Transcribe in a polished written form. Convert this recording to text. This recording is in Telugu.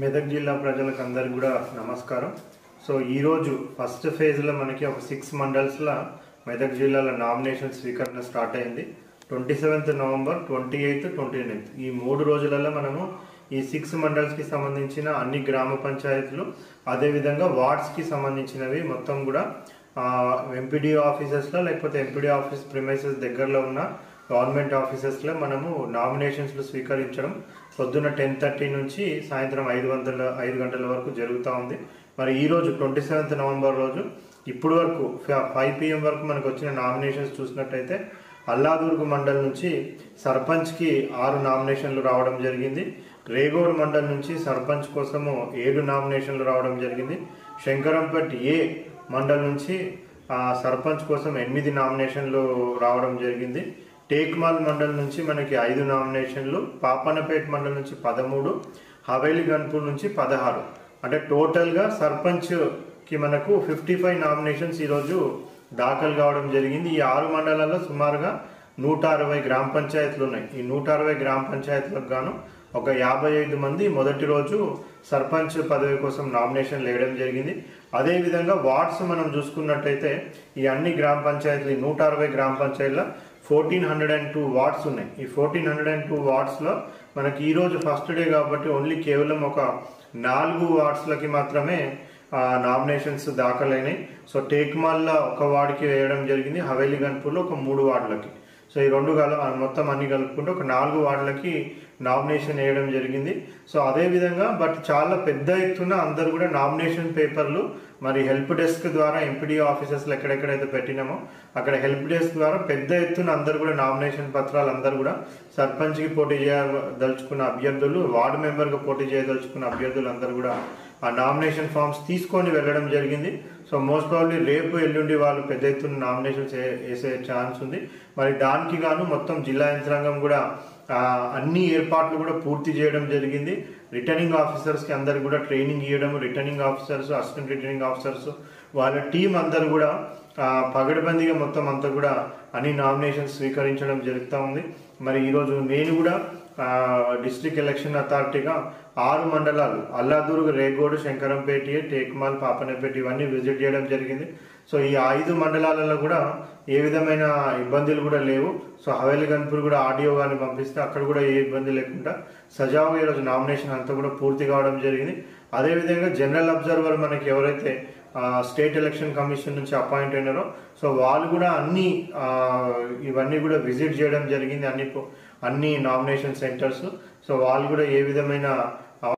మెదక్ జిల్లా ప్రజలకు అందరికీ కూడా నమస్కారం. సో ఈరోజు ఫస్ట్ ఫేజ్లో మనకి ఒక 6 మండల్స్లో మెదక్ జిల్లాలో నామినేషన్ స్వీకరణ స్టార్ట్ అయింది. 27th నవంబర్, 28th, 29th ఈ 3 రోజులలో మనము ఈ 6 మండల్స్కి సంబంధించిన అన్ని గ్రామ పంచాయతీలు అదేవిధంగా వార్డ్స్కి సంబంధించినవి మొత్తం కూడా ఎంపీడీ ఆఫీసెస్లో లేకపోతే ఎంపీడీ ఆఫీస్ ప్రిమైసెస్ దగ్గరలో ఉన్న గవర్నమెంట్ ఆఫీసెస్లో మనము నామినేషన్స్లు స్వీకరించడం పొద్దున్న 10:30 నుంచి సాయంత్రం 5 గంటల వరకు జరుగుతూ ఉంది. మరి ఈరోజు 27th నవంబర్ రోజు ఇప్పుడు వరకు 5 PM వరకు మనకు వచ్చిన నామినేషన్స్ చూసినట్టయితే అల్లాదుర్గ్ మండల్ నుంచి సర్పంచ్కి 6 నామినేషన్లు రావడం జరిగింది. రేగోడ్ మండల్ నుంచి సర్పంచ్ కోసము 7 నామినేషన్లు రావడం జరిగింది. శంకరంపేట్ ఏ మండల్ నుంచి సర్పంచ్ కోసం 8 నామినేషన్లు రావడం జరిగింది. టేక్మాల్ మండల్ నుంచి మనకి 5 నామినేషన్లు, పాపన్నపేట్ మండల్ నుంచి 13, హవేలీ గన్పూర్ నుంచి 16, అంటే టోటల్గా సర్పంచ్కి మనకు 55 నామినేషన్స్ ఈరోజు దాఖలు కావడం జరిగింది. ఈ 6 మండలాల్లో సుమారుగా 160 గ్రామ పంచాయతీలు ఉన్నాయి. ఈ 160 గ్రామ పంచాయతీలకు గాను ఒక 55 మంది మొదటి రోజు సర్పంచ్ పదవి కోసం నామినేషన్ వేయడం జరిగింది. అదేవిధంగా వార్డ్స్ మనం చూసుకున్నట్టయితే ఈ అన్ని గ్రామ పంచాయతీలు 160 గ్రామ పంచాయతీలో 1402 వార్డ్స్ ఉన్నాయి. ఈ 1402 వార్డ్స్లో మనకి ఈరోజు ఫస్ట్ డే కాబట్టి ఓన్లీ కేవలం ఒక 4 వార్డ్స్లకి మాత్రమే నామినేషన్స్ దాఖలైనాయి. సో టేక్మాల్లో ఒక వార్డుకి వేయడం జరిగింది, హవేలీ గన్పూర్లో ఒక 3 వార్డులకి. సో ఈ మొత్తం అన్ని కలుపుకుంటే ఒక 4 వార్డులకి నామినేషన్ వేయడం జరిగింది. సో అదేవిధంగా బట్ చాలా పెద్ద ఎత్తున అందరూ కూడా నామినేషన్ పేపర్లు మరి హెల్ప్ డెస్క్ ద్వారా ఎంపీడీ ఆఫీసెస్లో ఎక్కడెక్కడైతే పెట్టినామో అక్కడ హెల్ప్ డెస్క్ ద్వారా పెద్ద ఎత్తున అందరూ కూడా నామినేషన్ పత్రాలు అందరూ కూడా సర్పంచ్కి పోటీ చేయదలుచుకున్న అభ్యర్థులు, వార్డు మెంబర్గా పోటీ చేయదలుచుకున్న అభ్యర్థులు అందరూ కూడా ఆ నామినేషన్ ఫామ్స్ తీసుకొని వెళ్ళడం జరిగింది. సో మోస్ట్ ప్రాబ్లీ రేపు ఎల్లుండి వాళ్ళు పెద్ద ఎత్తున నామినేషన్స్ వేసే ఛాన్స్ ఉంది. మరి దానికి గాను మొత్తం జిల్లా యంత్రాంగం కూడా అన్ని ఏర్పాట్లు కూడా పూర్తి చేయడం జరిగింది. రిటర్నింగ్ ఆఫీసర్స్కి అందరికి కూడా ట్రైనింగ్ ఇవ్వడం, returning officers, assistant returning officers వాళ్ళ టీం అందరూ కూడా పగడబందీగా మొత్తం అంతా కూడా అన్ని నామినేషన్స్ స్వీకరించడం జరుగుతూ ఉంది. మరి ఈరోజు నేను కూడా డిస్ట్రిక్ట్ ఎలక్షన్ అథారిటీగా 6 మండలాలు అల్లాదుర్గ్, రేగోడ్, శంకరంపేట, టేక్మాల్, పాపన్నపేట ఇవన్నీ విజిట్ చేయడం జరిగింది. సో ఈ 5 మండలాలలో కూడా ఏ విధమైన ఇబ్బందులు కూడా లేవు. సో హవేలీ గన్పూర్ కూడా ఆడియో కానీ పంపిస్తే అక్కడ కూడా ఏ ఇబ్బంది లేకుండా సజావుగా ఈరోజు నామినేషన్ అంతా కూడా పూర్తి కావడం జరిగింది. అదేవిధంగా జనరల్ అబ్జర్వర్ మనకి ఎవరైతే స్టేట్ ఎలక్షన్ కమిషన్ నుంచి అపాయింట్ అయినారో సో వాళ్ళు కూడా ఇవన్నీ కూడా విజిట్ చేయడం జరిగింది అన్ని నామినేషన్ సెంటర్స్. సో వాళ్ళు కూడా ఏ విధమైన